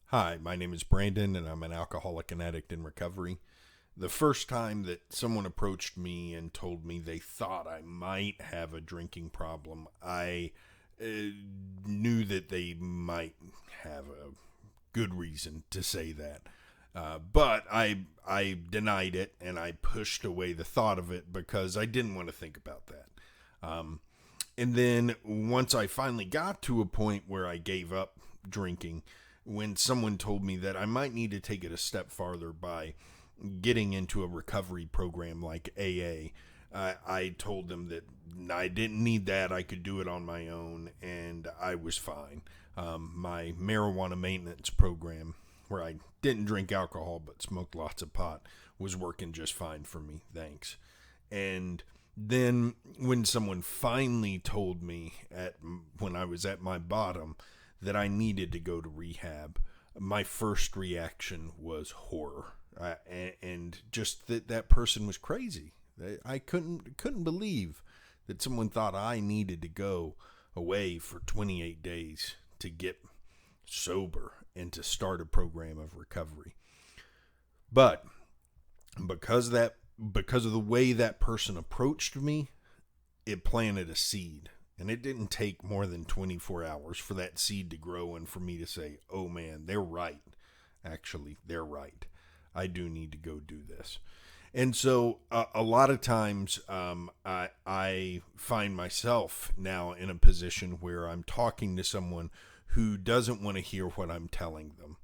Hi, my name is Brandon, and I'm an alcoholic and addict in recovery. The first time that someone approached me and told me they thought I might have a drinking problem, I knew that they might have a good reason to say that. But I denied it, and I pushed away the thought of it because I didn't want to think about that. And then once I finally got to a point where I gave up drinking, when someone told me that I might need to take it a step farther by getting into a recovery program like AA, I told them that I didn't need that. I could do it on my own, and I was fine. My marijuana maintenance program, where I didn't drink alcohol but smoked lots of pot, was working just fine for me. Thanks. And then when someone finally told me when I was at my bottom that I needed to go to rehab, my first reaction was horror, and just that person was crazy. I couldn't believe that someone thought I needed to go away for 28 days to get sober and to start a program of recovery. But because of the way that person approached me, it planted a seed. And it didn't take more than 24 hours for that seed to grow and for me to say, oh man, they're right. Actually, they're right. I do need to go do this. And so a lot of times I find myself now in a position where I'm talking to someone who doesn't want to hear what I'm telling them.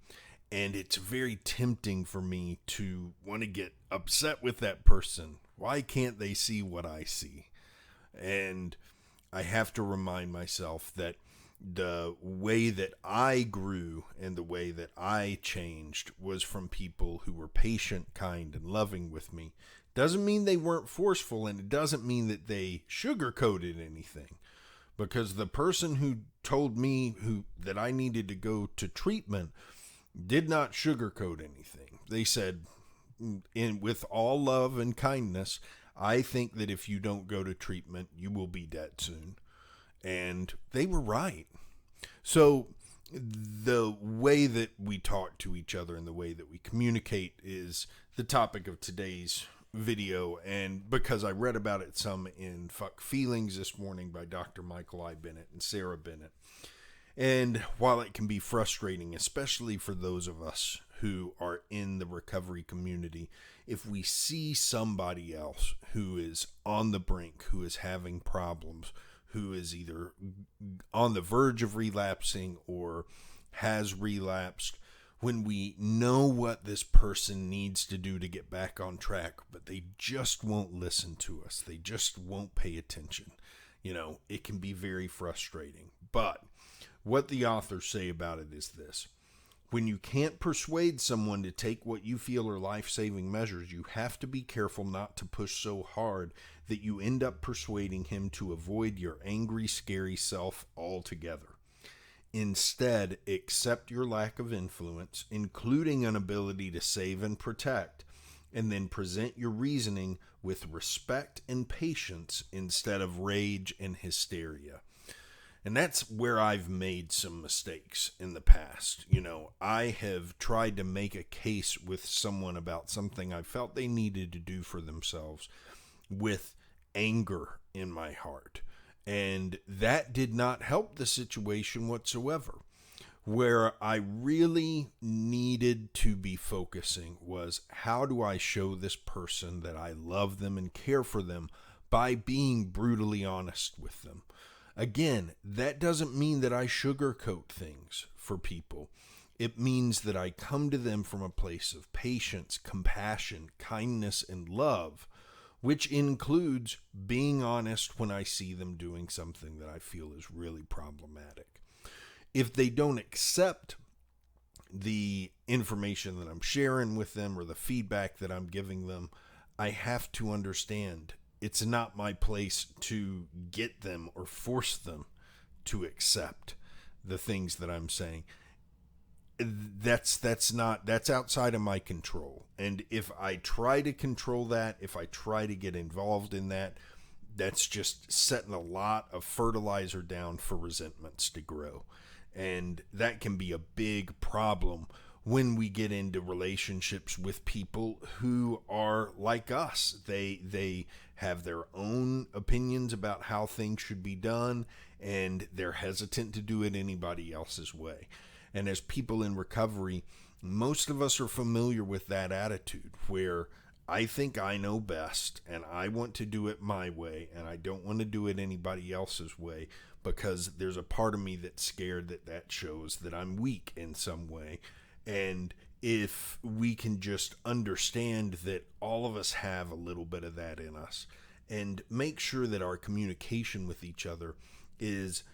And it's very tempting for me to want to get upset with that person. Why can't they see what I see? And I have to remind myself that the way that I grew and the way that I changed was from people who were patient, kind, and loving with me. Doesn't mean they weren't forceful, and it doesn't mean that they sugarcoated anything. Because the person who told me that I needed to go to treatment did not sugarcoat anything. They said, with all love and kindness, I think that if you don't go to treatment, you will be dead soon. And they were right. So the way that we talk to each other and the way that we communicate is the topic of today's video. And because I read about it some in Fuck Feelings this morning by Dr. Michael I. Bennett and Sarah Bennett. And while it can be frustrating, especially for those of us who are in the recovery community, if we see somebody else who is on the brink, who is having problems, who is either on the verge of relapsing or has relapsed, when we know what this person needs to do to get back on track, but they just won't listen to us, they just won't pay attention, it can be very frustrating. But what the authors say about it is this: when you can't persuade someone to take what you feel are life-saving measures, you have to be careful not to push so hard that you end up persuading him to avoid your angry, scary self altogether. Instead, accept your lack of influence, including an ability to save and protect, and then present your reasoning with respect and patience instead of rage and hysteria. And that's where I've made some mistakes in the past. I have tried to make a case with someone about something I felt they needed to do for themselves with anger in my heart. And that did not help the situation whatsoever. Where I really needed to be focusing was, how do I show this person that I love them and care for them by being brutally honest with them? Again, that doesn't mean that I sugarcoat things for people. It means that I come to them from a place of patience, compassion, kindness, and love, which includes being honest when I see them doing something that I feel is really problematic. If they don't accept the information that I'm sharing with them or the feedback that I'm giving them, I have to understand it's not my place to get them or force them to accept the things that I'm saying. That's outside of my control. And if I try to control that, if I try to get involved in that, that's just setting a lot of fertilizer down for resentments to grow. And that can be a big problem when we get into relationships with people who are like us. They have their own opinions about how things should be done, and they're hesitant to do it anybody else's way. And as people in recovery, most of us are familiar with that attitude where I think I know best and I want to do it my way and I don't want to do it anybody else's way, because there's a part of me that's scared that that shows that I'm weak in some way. And if we can just understand that all of us have a little bit of that in us and make sure that our communication with each other is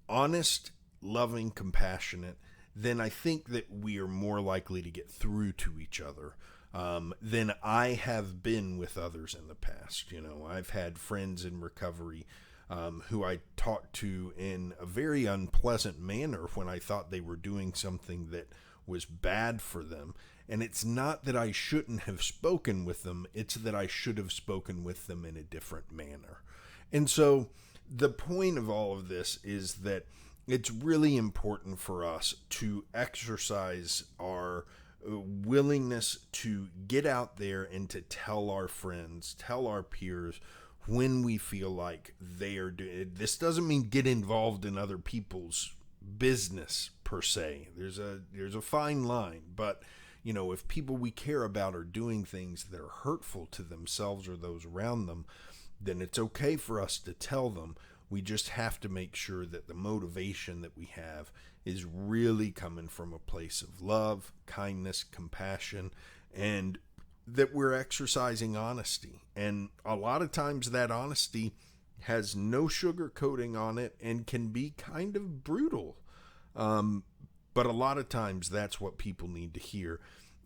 honest, loving, compassionate, then I think that we are more likely to get through to each other than I have been with others in the past. You know, I've had friends in recovery who I talked to in a very unpleasant manner when I thought they were doing something that was bad for them. And it's not that I shouldn't have spoken with them, it's that I should have spoken with them in a different manner. And so the point of all of this is that it's really important for us to exercise our willingness to get out there and to tell our friends, tell our peers when we feel like they are doing. This doesn't mean get involved in other people's business per se. There's a fine line, but you know, if people we care about are doing things that are hurtful to themselves or those around them, then it's okay for us to tell them. We just have to make sure that the motivation that we have is really coming from a place of love, kindness, compassion, and that we're exercising honesty. And a lot of times that honesty has no sugar coating on it and can be kind of brutal. But a lot of times that's what people need to hear.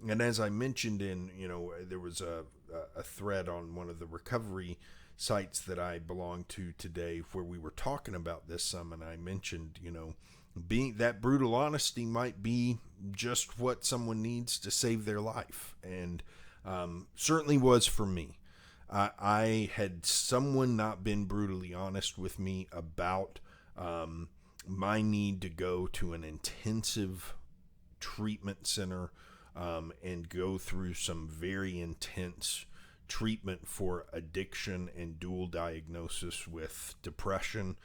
And as I mentioned there was a thread on one of the recovery sites that I belong to today where we were talking about this some, and I mentioned, being that brutal honesty might be just what someone needs to save their life. And certainly was for me. I had someone not been brutally honest with me about my need to go to an intensive treatment center and go through some very intense treatment for addiction and dual diagnosis with depression,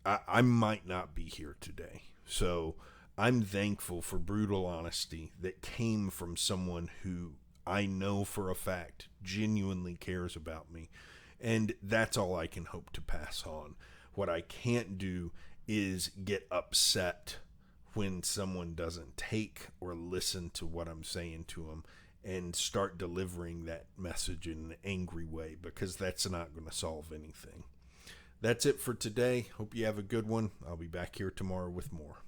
I might not be here today. So I'm thankful for brutal honesty that came from someone who I know for a fact genuinely cares about me. And that's all I can hope to pass on. What I can't do is get upset when someone doesn't take or listen to what I'm saying to them and start delivering that message in an angry way, because that's not going to solve anything. That's it for today. Hope you have a good one. I'll be back here tomorrow with more.